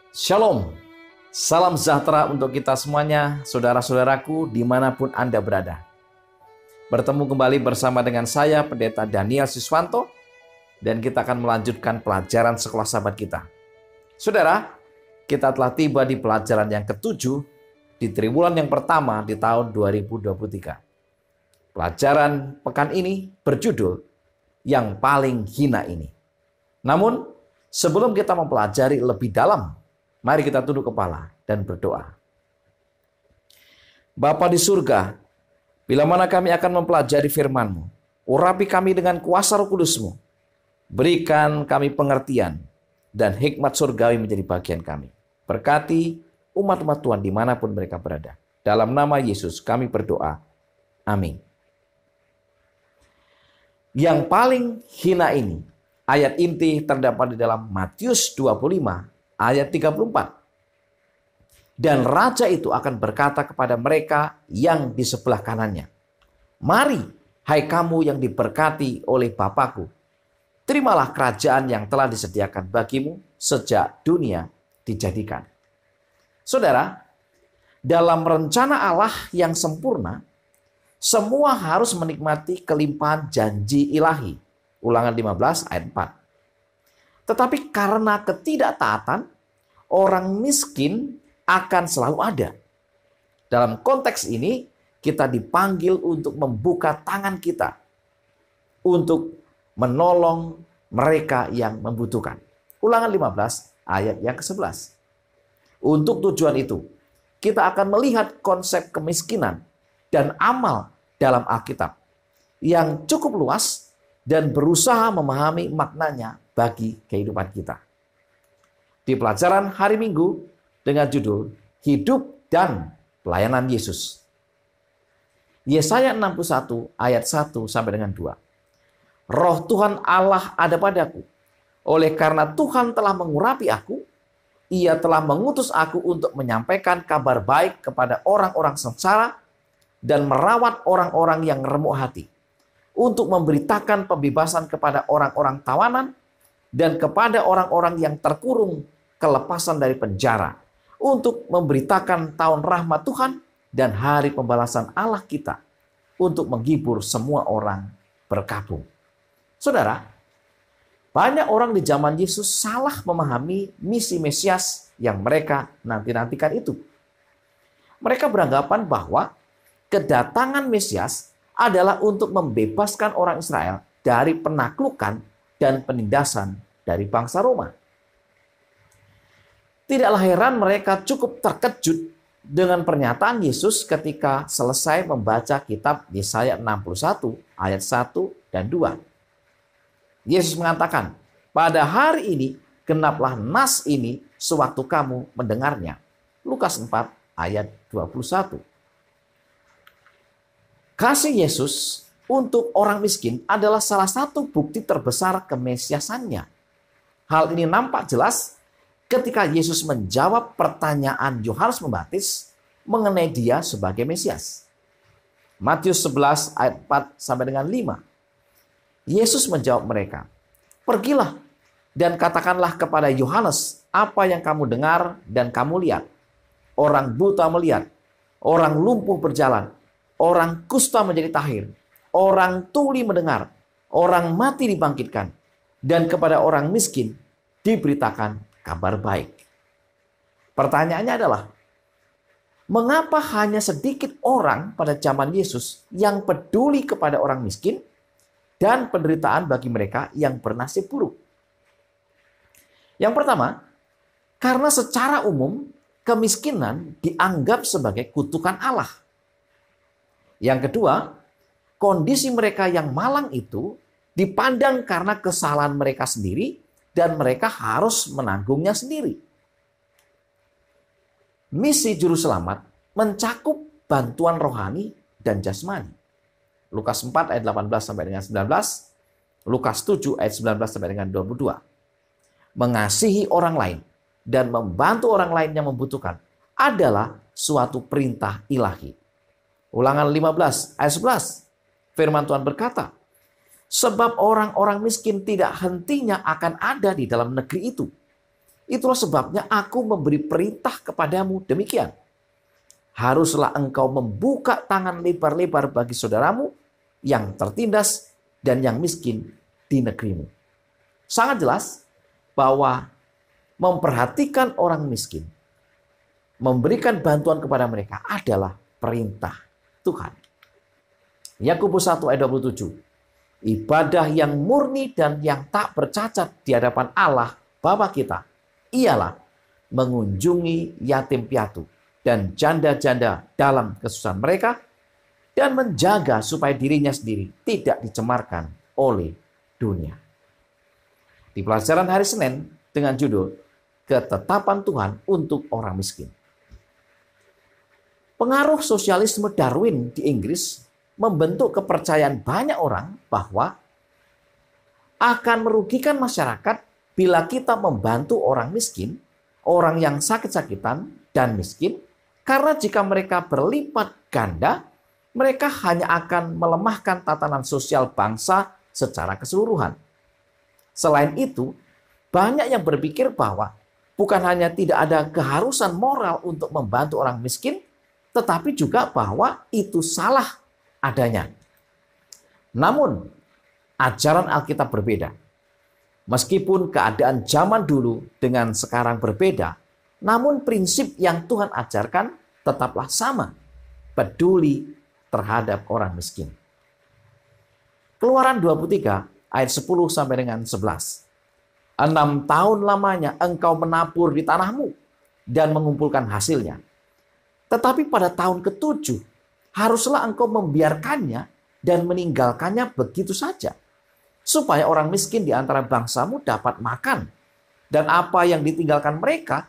Shalom, salam sejahtera untuk kita semuanya, saudara-saudaraku dimanapun Anda berada. Bertemu kembali bersama dengan saya, Pendeta Daniel Siswanto, dan kita akan melanjutkan pelajaran sekolah sahabat kita. Saudara, kita telah tiba di pelajaran yang ketujuh di triwulan yang pertama di tahun 2023. Pelajaran pekan ini berjudul Yang Paling Hina Ini. Namun, sebelum kita mempelajari lebih dalam, mari kita tunduk kepala dan berdoa. Bapa di surga, bila mana kami akan mempelajari firman-Mu, urapi kami dengan kuasa Roh Kudus-Mu. Berikan kami pengertian dan hikmat surgawi menjadi bagian kami. Berkati umat-umat Tuhan dimanapun mereka berada. Dalam nama Yesus kami berdoa. Amin. Yang paling hina ini, ayat inti terdapat di dalam Matius 25 ayat 34. Dan raja itu akan berkata kepada mereka yang di sebelah kanannya, "Mari, hai kamu yang diberkati oleh Bapakku, terimalah kerajaan yang telah disediakan bagimu sejak dunia dijadikan." Saudara, dalam rencana Allah yang sempurna, semua harus menikmati kelimpahan janji ilahi. Ulangan 15 ayat 4. Tetapi karena ketidaktaatan, orang miskin akan selalu ada. Dalam konteks ini, kita dipanggil untuk membuka tangan kita untuk menolong mereka yang membutuhkan. Ulangan 15 ayat yang ke-11. Untuk tujuan itu, kita akan melihat konsep kemiskinan dan amal dalam Alkitab yang cukup luas dan berusaha memahami maknanya bagi kehidupan kita. Di pelajaran hari Minggu dengan judul Hidup dan Pelayanan Yesus. Yesaya 61 ayat 1 sampai dengan 2. Roh Tuhan Allah ada padaku, oleh karena Tuhan telah mengurapi aku, Ia telah mengutus aku untuk menyampaikan kabar baik kepada orang-orang sengsara dan merawat orang-orang yang remuk hati, untuk memberitakan pembebasan kepada orang-orang tawanan dan kepada orang-orang yang terkurung kelepasan dari penjara, untuk memberitakan tahun rahmat Tuhan dan hari pembalasan Allah kita, untuk menghibur semua orang berkabung. Saudara, banyak orang di zaman Yesus salah memahami misi Mesias yang mereka nanti-nantikan itu. Mereka beranggapan bahwa kedatangan Mesias adalah untuk membebaskan orang Israel dari penaklukan dan penindasan dari bangsa Roma. Tidaklah heran mereka cukup terkejut dengan pernyataan Yesus ketika selesai membaca kitab Yesaya 61 ayat 1 dan 2. Yesus mengatakan, "Pada hari ini genaplah nas ini sewaktu kamu mendengarnya." Lukas 4 ayat 21. Kasih Yesus untuk orang miskin adalah salah satu bukti terbesar kemesiasannya. Hal ini nampak jelas ketika Yesus menjawab pertanyaan Yohanes Pembaptis mengenai dia sebagai Mesias. Matius 11 ayat 4 sampai dengan 5. Yesus menjawab mereka, "Pergilah dan katakanlah kepada Yohanes apa yang kamu dengar dan kamu lihat. Orang buta melihat, orang lumpuh berjalan, orang kusta menjadi tahir, orang tuli mendengar, orang mati dibangkitkan, dan kepada orang miskin diberitakan kabar baik." Pertanyaannya adalah, mengapa hanya sedikit orang pada zaman Yesus yang peduli kepada orang miskin dan penderitaan bagi mereka yang bernasib buruk? Yang pertama, karena secara umum kemiskinan dianggap sebagai kutukan Allah. Yang kedua, kondisi mereka yang malang itu dipandang karena kesalahan mereka sendiri dan mereka harus menanggungnya sendiri. Misi Juru Selamat mencakup bantuan rohani dan jasmani. Lukas 4 ayat 18 sampai dengan 19, Lukas 7 ayat 19 sampai dengan 22. Mengasihi orang lain dan membantu orang lain yang membutuhkan adalah suatu perintah ilahi. Ulangan 15 ayat 11. Firman Tuhan berkata, "Sebab orang-orang miskin tidak hentinya akan ada di dalam negeri itu. Itulah sebabnya aku memberi perintah kepadamu demikian. Haruslah engkau membuka tangan lebar-lebar bagi saudaramu yang tertindas dan yang miskin di negerimu. Sangat jelas bahwa memperhatikan orang miskin, memberikan bantuan kepada mereka adalah perintah Tuhan. Yakobus 1 ayat 27. Ibadah yang murni dan yang tak bercacat di hadapan Allah Bapa kita ialah mengunjungi yatim piatu dan janda-janda dalam kesusahan mereka dan menjaga supaya dirinya sendiri tidak dicemarkan oleh dunia. Di pelajaran hari Senin dengan judul Ketetapan Tuhan untuk Orang Miskin. Pengaruh sosialisme Darwin di Inggris membentuk kepercayaan banyak orang bahwa akan merugikan masyarakat bila kita membantu orang miskin, orang yang sakit-sakitan dan miskin, karena jika mereka berlipat ganda, mereka hanya akan melemahkan tatanan sosial bangsa secara keseluruhan. Selain itu, banyak yang berpikir bahwa bukan hanya tidak ada keharusan moral untuk membantu orang miskin, tetapi juga bahwa itu salah adanya. Namun, ajaran Alkitab berbeda. Meskipun keadaan zaman dulu dengan sekarang berbeda, namun prinsip yang Tuhan ajarkan tetaplah sama. Peduli terhadap orang miskin. Keluaran 23 ayat 10 sampai dengan 11. 6 tahun lamanya engkau menabur di tanahmu dan mengumpulkan hasilnya. Tetapi pada tahun ke-7 haruslah engkau membiarkannya dan meninggalkannya begitu saja, supaya orang miskin di antara bangsamu dapat makan, dan apa yang ditinggalkan mereka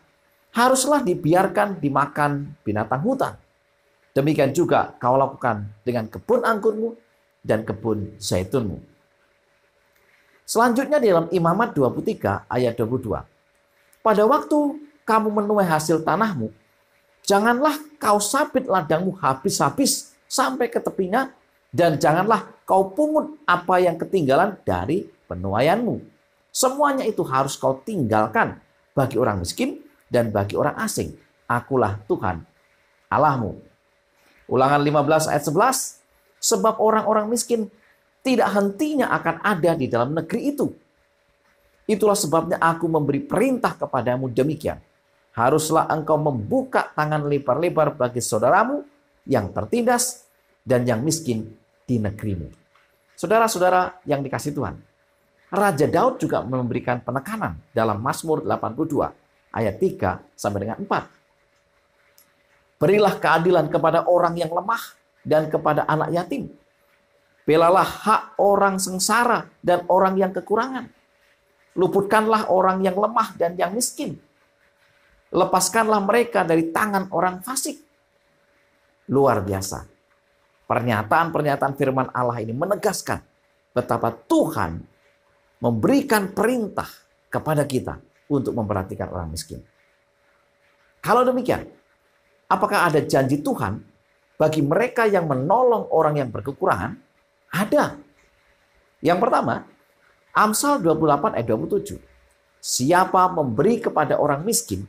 haruslah dibiarkan dimakan binatang hutan. Demikian juga kau lakukan dengan kebun anggurmu dan kebun zaitunmu. Selanjutnya di dalam Imamat 23 ayat 22. Pada waktu kamu menuai hasil tanahmu, janganlah kau sabit ladangmu habis-habis sampai ke tepinya, dan janganlah kau pungut apa yang ketinggalan dari penuaianmu. Semuanya itu harus kau tinggalkan bagi orang miskin dan bagi orang asing. Akulah Tuhan Allahmu. Ulangan 15 ayat 11. Sebab orang-orang miskin tidak hentinya akan ada di dalam negeri itu. Itulah sebabnya aku memberi perintah kepadamu demikian. Haruslah engkau membuka tangan lebar-lebar bagi saudaramu yang tertindas dan yang miskin di negerimu. Saudara-saudara yang dikasihi Tuhan, Raja Daud juga memberikan penekanan dalam Mazmur 82 ayat 3 sampai dengan 4. Berilah keadilan kepada orang yang lemah dan kepada anak yatim. Belalah hak orang sengsara dan orang yang kekurangan. Luputkanlah orang yang lemah dan yang miskin. Lepaskanlah mereka dari tangan orang fasik. Luar biasa. Pernyataan-pernyataan firman Allah ini menegaskan betapa Tuhan memberikan perintah kepada kita untuk memperhatikan orang miskin. Kalau demikian, apakah ada janji Tuhan bagi mereka yang menolong orang yang berkekurangan? Ada. Yang pertama, Amsal 28 ayat 27. Siapa memberi kepada orang miskin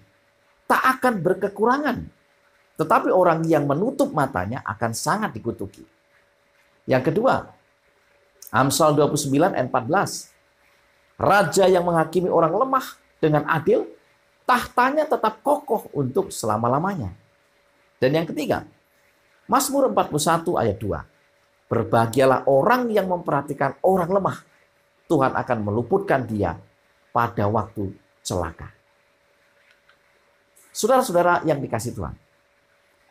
tak akan berkekurangan, tetapi orang yang menutup matanya akan sangat dikutuki. Yang kedua, Amsal 29 ayat 14. Raja yang menghakimi orang lemah dengan adil, tahtanya tetap kokoh untuk selama-lamanya. Dan yang ketiga, Mazmur 41 ayat 2. Berbahagialah orang yang memperhatikan orang lemah. Tuhan akan meluputkan dia pada waktu celaka. Saudara-saudara yang dikasihi Tuhan,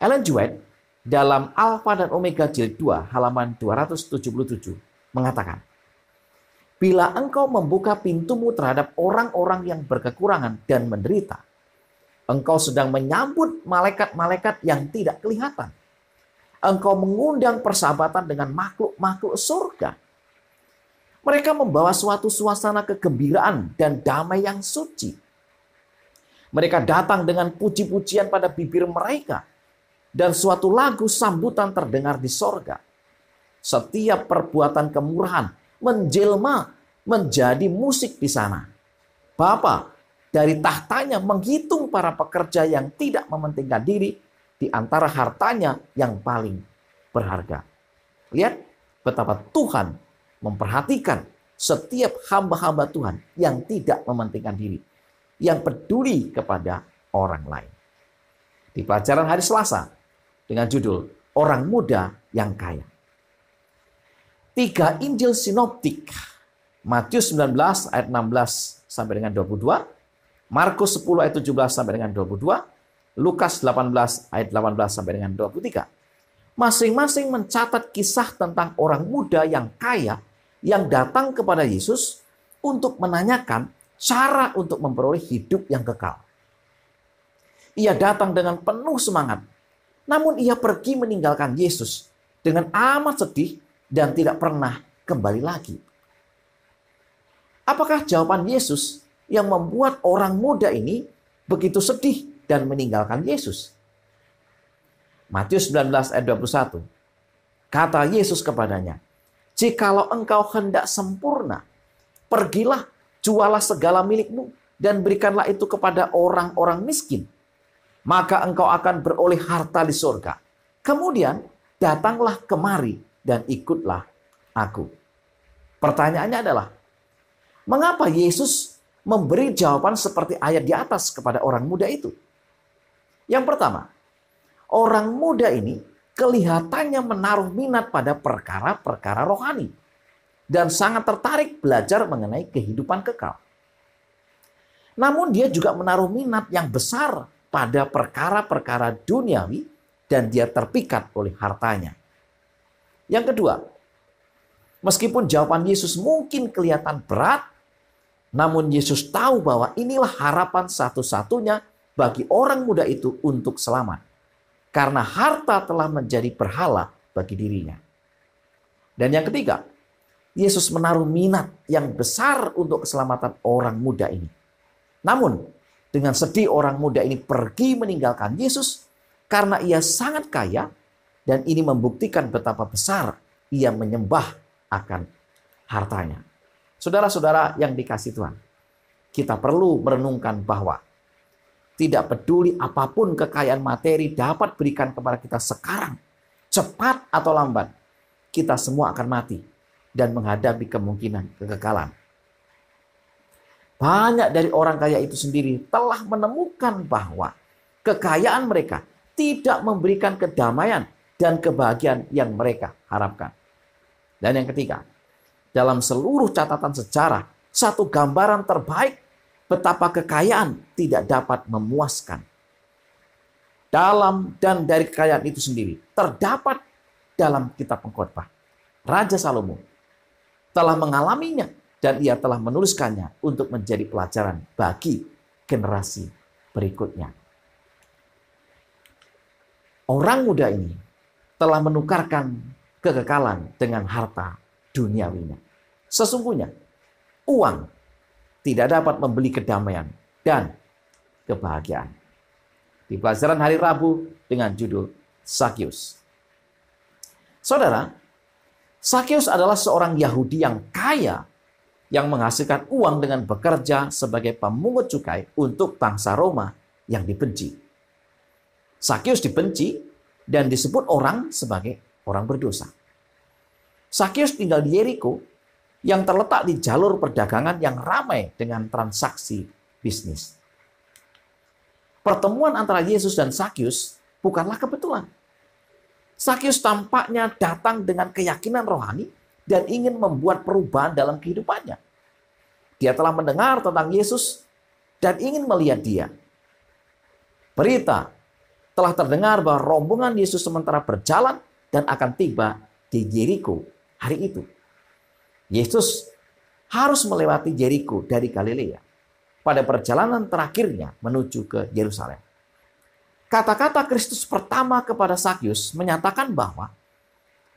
Ellen G. White dalam Alfa dan Omega jilid 2 halaman 277 mengatakan, bila engkau membuka pintumu terhadap orang-orang yang berkekurangan dan menderita, engkau sedang menyambut malaikat-malaikat yang tidak kelihatan. Engkau mengundang persahabatan dengan makhluk-makhluk surga. Mereka membawa suatu suasana kegembiraan dan damai yang suci. Mereka datang dengan puji-pujian pada bibir mereka, dan suatu lagu sambutan terdengar di sorga. Setiap perbuatan kemurahan menjelma menjadi musik di sana. Bapa, dari tahtanya menghitung para pekerja yang tidak mementingkan diri di antara hartanya yang paling berharga. Lihat betapa Tuhan memperhatikan setiap hamba-hamba Tuhan yang tidak mementingkan diri, yang peduli kepada orang lain. Di pelajaran hari Selasa dengan judul Orang Muda yang Kaya. 3 Injil sinoptik, Matius 19 ayat 16 sampai dengan 22, Markus 10 ayat 17 sampai dengan 22, Lukas 18 ayat 18 sampai dengan 23. Masing-masing mencatat kisah tentang orang muda yang kaya yang datang kepada Yesus untuk menanyakan cara untuk memperoleh hidup yang kekal. Ia datang dengan penuh semangat, namun ia pergi meninggalkan Yesus dengan amat sedih dan tidak pernah kembali lagi. Apakah jawaban Yesus yang membuat orang muda ini begitu sedih dan meninggalkan Yesus? Matius 19 ayat 21. Kata Yesus kepadanya, "Jikalau engkau hendak sempurna, pergilah, jualah segala milikmu dan berikanlah itu kepada orang-orang miskin. Maka engkau akan beroleh harta di surga. Kemudian datanglah kemari dan ikutlah aku." Pertanyaannya adalah, mengapa Yesus memberi jawaban seperti ayat di atas kepada orang muda itu? Yang pertama, orang muda ini kelihatannya menaruh minat pada perkara-perkara rohani dan sangat tertarik belajar mengenai kehidupan kekal. Namun dia juga menaruh minat yang besar pada perkara-perkara duniawi dan dia terpikat oleh hartanya. Yang kedua, meskipun jawaban Yesus mungkin kelihatan berat, namun Yesus tahu bahwa inilah harapan satu-satunya bagi orang muda itu untuk selamat. Karena harta telah menjadi berhala bagi dirinya. Dan yang ketiga, Yesus menaruh minat yang besar untuk keselamatan orang muda ini. Namun, dengan sedih orang muda ini pergi meninggalkan Yesus karena ia sangat kaya dan ini membuktikan betapa besar ia menyembah akan hartanya. Saudara-saudara yang dikasihi Tuhan, kita perlu merenungkan bahwa tidak peduli apapun kekayaan materi dapat berikan kepada kita sekarang, cepat atau lambat, kita semua akan mati dan menghadapi kemungkinan kekekalan. Banyak dari orang kaya itu sendiri telah menemukan bahwa kekayaan mereka tidak memberikan kedamaian dan kebahagiaan yang mereka harapkan. Dan yang ketiga, dalam seluruh catatan sejarah, satu gambaran terbaik betapa kekayaan tidak dapat memuaskan. Dalam dan dari kekayaan itu sendiri terdapat dalam kitab Pengkhotbah. Raja Salomo telah mengalaminya dan ia telah menuliskannya untuk menjadi pelajaran bagi generasi berikutnya. Orang muda ini telah menukarkan kekekalan dengan harta duniawinya. Sesungguhnya uang tidak dapat membeli kedamaian dan kebahagiaan. Di pelajaran hari Rabu dengan judul Sakius. Saudara, Sakius adalah seorang Yahudi yang kaya yang menghasilkan uang dengan bekerja sebagai pemungut cukai untuk bangsa Roma yang dibenci. Sakius dibenci dan disebut orang sebagai orang berdosa. Sakius tinggal di Yeriko yang terletak di jalur perdagangan yang ramai dengan transaksi bisnis. Pertemuan antara Yesus dan Sakius bukanlah kebetulan. Sakius tampaknya datang dengan keyakinan rohani dan ingin membuat perubahan dalam kehidupannya. Dia telah mendengar tentang Yesus dan ingin melihat dia. Berita telah terdengar bahwa rombongan Yesus sementara berjalan dan akan tiba di Yeriko hari itu. Yesus harus melewati Yeriko dari Galilea pada perjalanan terakhirnya menuju ke Yerusalem. Kata-kata Kristus pertama kepada Sakius menyatakan bahwa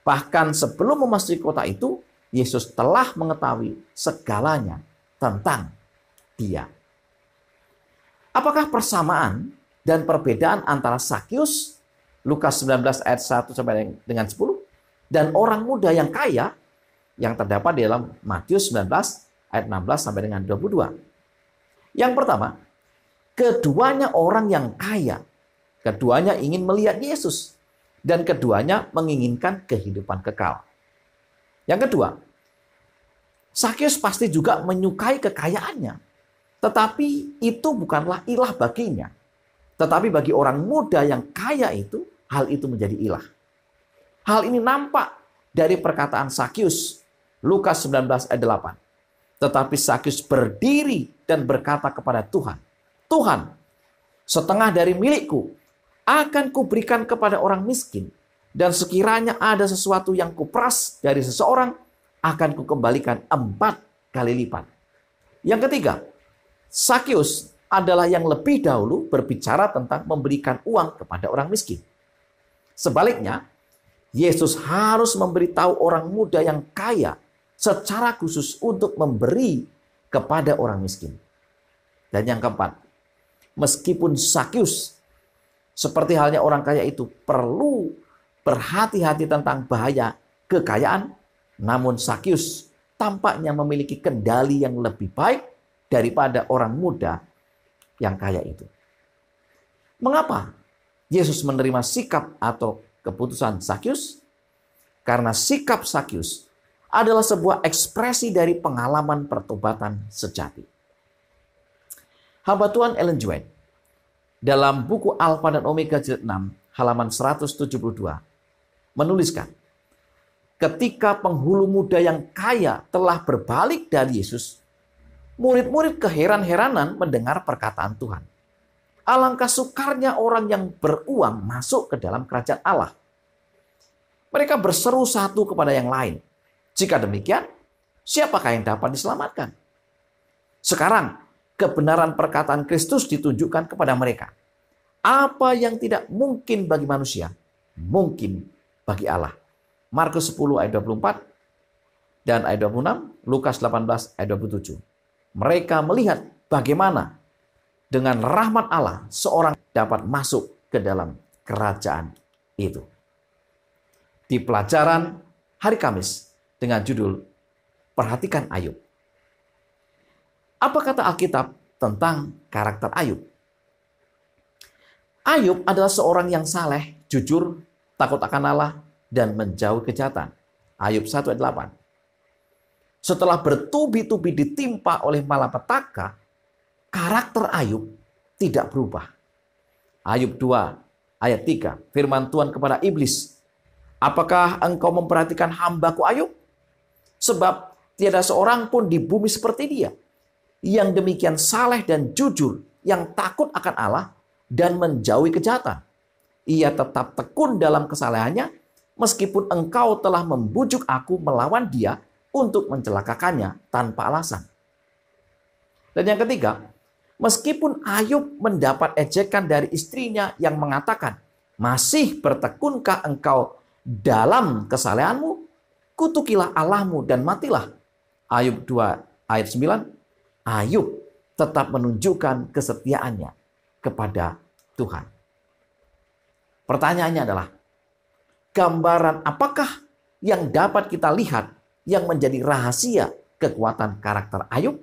bahkan sebelum memasuki kota itu, Yesus telah mengetahui segalanya tentang dia. Apakah persamaan dan perbedaan antara Sakius, Lukas 19 ayat 1 sampai dengan 10, dan orang muda yang kaya yang terdapat di dalam Matius 19 ayat 16 sampai dengan 22. Yang pertama, keduanya orang yang kaya. Keduanya ingin melihat Yesus. Dan keduanya menginginkan kehidupan kekal. Yang kedua, Sakeus pasti juga menyukai kekayaannya. Tetapi itu bukanlah ilah baginya. Tetapi bagi orang muda yang kaya itu, hal itu menjadi ilah. Hal ini nampak dari perkataan Sakeus, Lukas 19 ayat 8. Tetapi Sakeus berdiri dan berkata kepada Tuhan, Tuhan, setengah dari milikku akan kuberikan kepada orang miskin. Dan sekiranya ada sesuatu yang kuperas dari seseorang, akan kukembalikan 4 kali lipat. Yang ketiga, Sakeus adalah yang lebih dahulu berbicara tentang memberikan uang kepada orang miskin. Sebaliknya, Yesus harus memberitahu orang muda yang kaya secara khusus untuk memberi kepada orang miskin. Dan yang keempat, meskipun Sakeus seperti halnya orang kaya itu perlu berhati-hati tentang bahaya kekayaan, namun Sakeus tampaknya memiliki kendali yang lebih baik daripada orang muda yang kaya itu. Mengapa Yesus menerima sikap atau keputusan Sakeus? Karena sikap Sakeus adalah sebuah ekspresi dari pengalaman pertobatan sejati. Hamba Tuhan Ellen G. White dalam buku Alfa dan Omega jilid 6 halaman 172 menuliskan, ketika penghulu muda yang kaya telah berbalik dari Yesus, murid-murid keheran-heranan mendengar perkataan Tuhan. Alangkah sukarnya orang yang beruang masuk ke dalam kerajaan Allah. Mereka berseru satu kepada yang lain. Jika demikian, siapakah yang dapat diselamatkan? Sekarang, kebenaran perkataan Kristus ditunjukkan kepada mereka. Apa yang tidak mungkin bagi manusia, mungkin bagi Allah. Markus 10 ayat 24 dan ayat 26, Lukas 18 ayat 27. Mereka melihat bagaimana dengan rahmat Allah seorang dapat masuk ke dalam kerajaan itu. Di pelajaran hari Kamis dengan judul Perhatikan Ayub. Apa kata Alkitab tentang karakter Ayub? Ayub adalah seorang yang saleh, jujur, takut akan Allah, dan menjauhi kejahatan. Ayub 1 ayat 8. Setelah bertubi-tubi ditimpa oleh malapetaka, karakter Ayub tidak berubah. Ayub 2 ayat 3, firman Tuhan kepada iblis, apakah engkau memperhatikan hambaku Ayub? Sebab tiada seorang pun di bumi seperti dia, yang demikian saleh dan jujur, yang takut akan Allah dan menjauhi kejahatan. Ia tetap tekun dalam kesalehannya, meskipun engkau telah membujuk aku melawan dia untuk mencelakakannya tanpa alasan. Dan yang ketiga, meskipun Ayub mendapat ejekan dari istrinya yang mengatakan, masih bertekunkah engkau dalam kesalehanmu? Kutukilah Allahmu dan matilah. Ayub 2 ayat 9, Ayub tetap menunjukkan kesetiaannya kepada Tuhan. Pertanyaannya adalah, gambaran apakah yang dapat kita lihat yang menjadi rahasia kekuatan karakter Ayub?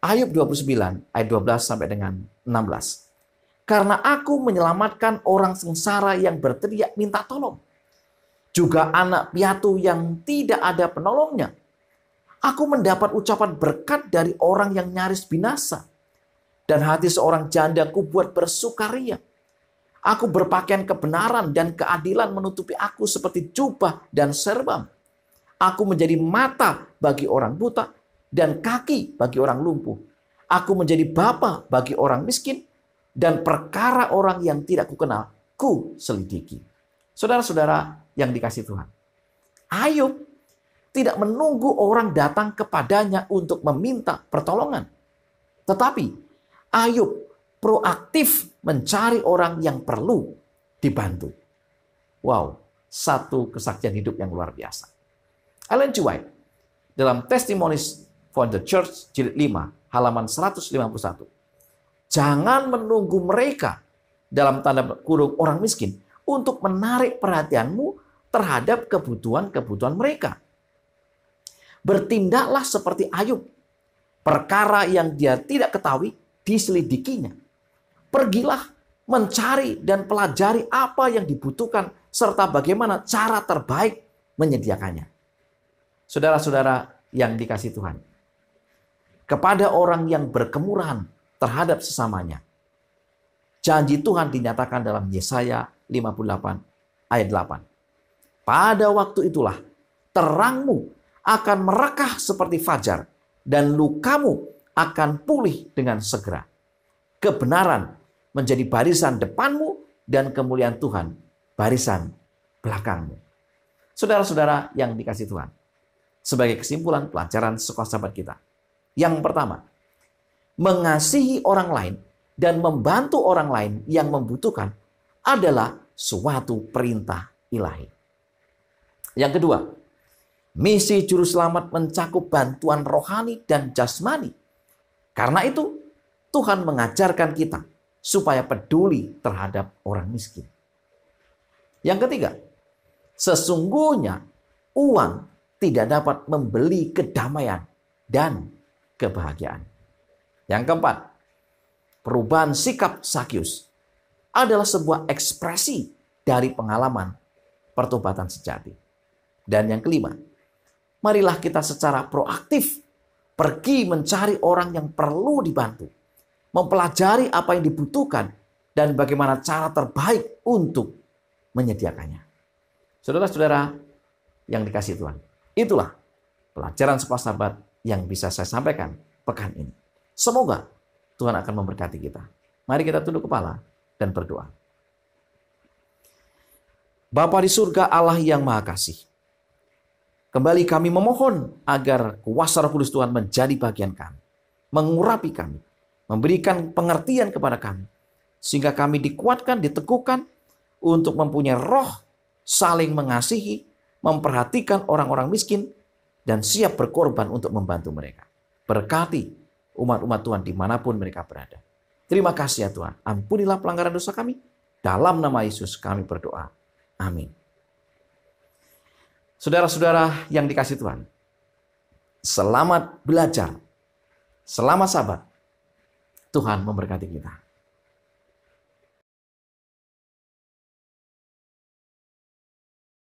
Ayub 29 ayat 12 sampai dengan 16. Karena aku menyelamatkan orang sengsara yang berteriak minta tolong, juga anak piatu yang tidak ada penolongnya. Aku mendapat ucapan berkat dari orang yang nyaris binasa, dan hati seorang janda ku buat bersukaria. Aku berpakaian kebenaran dan keadilan menutupi aku seperti jubah dan serban. Aku menjadi mata bagi orang buta dan kaki bagi orang lumpuh. Aku menjadi bapa bagi orang miskin, dan perkara orang yang tidak kukenal ku selidiki. Saudara-saudara yang dikasihi Tuhan, Ayub tidak menunggu orang datang kepadanya untuk meminta pertolongan. Tetapi Ayub proaktif mencari orang yang perlu dibantu. Wow, satu kesaksian hidup yang luar biasa. Ellen G. White dalam Testimonies for the Church jilid 5 halaman 151. Jangan menunggu mereka, dalam tanda kurung orang miskin, untuk menarik perhatianmu terhadap kebutuhan-kebutuhan mereka. Bertindaklah seperti Ayub. perkara yang dia tidak ketahui, diselidikinya. Pergilah mencari dan pelajari apa yang dibutuhkan, serta bagaimana cara terbaik menyediakannya. Saudara-saudara yang dikasihi Tuhan, kepada orang yang berkemurahan terhadap sesamanya, janji Tuhan dinyatakan dalam Yesaya 58 ayat 8. Pada waktu itulah terangmu akan merekah seperti fajar, dan lukamu akan pulih dengan segera. Kebenaran menjadi barisan depanmu, dan kemuliaan Tuhan barisan belakangmu. Saudara-saudara yang dikasihi Tuhan, sebagai kesimpulan pelajaran sekolah sahabat kita, yang pertama, mengasihi orang lain dan membantu orang lain yang membutuhkan adalah suatu perintah ilahi. Yang kedua, misi juru selamat mencakup bantuan rohani dan jasmani. Karena itu, Tuhan mengajarkan kita supaya peduli terhadap orang miskin. Yang ketiga, sesungguhnya uang tidak dapat membeli kedamaian dan kebahagiaan. Yang keempat, perubahan sikap Zakius adalah sebuah ekspresi dari pengalaman pertobatan sejati. Dan yang kelima, marilah kita secara proaktif pergi mencari orang yang perlu dibantu, mempelajari apa yang dibutuhkan, dan bagaimana cara terbaik untuk menyediakannya. Saudara-saudara yang dikasihi Tuhan, itulah pelajaran sekolah sahabat yang bisa saya sampaikan pekan ini. Semoga Tuhan akan memberkati kita. Mari kita tunduk kepala dan berdoa. Bapa di surga, Allah yang Maha Kasih, kembali kami memohon agar kuasa Roh Kudus Tuhan menjadi bagian kami, mengurapi kami, memberikan pengertian kepada kami, sehingga kami dikuatkan, diteguhkan untuk mempunyai roh saling mengasihi, memperhatikan orang-orang miskin, dan siap berkorban untuk membantu mereka. Berkati umat-umat Tuhan dimanapun mereka berada. Terima kasih ya Tuhan. Ampunilah pelanggaran dosa kami. Dalam nama Yesus kami berdoa. Amin. Saudara-saudara yang dikasihi Tuhan, selamat belajar, selamat sabat. Tuhan memberkati kita.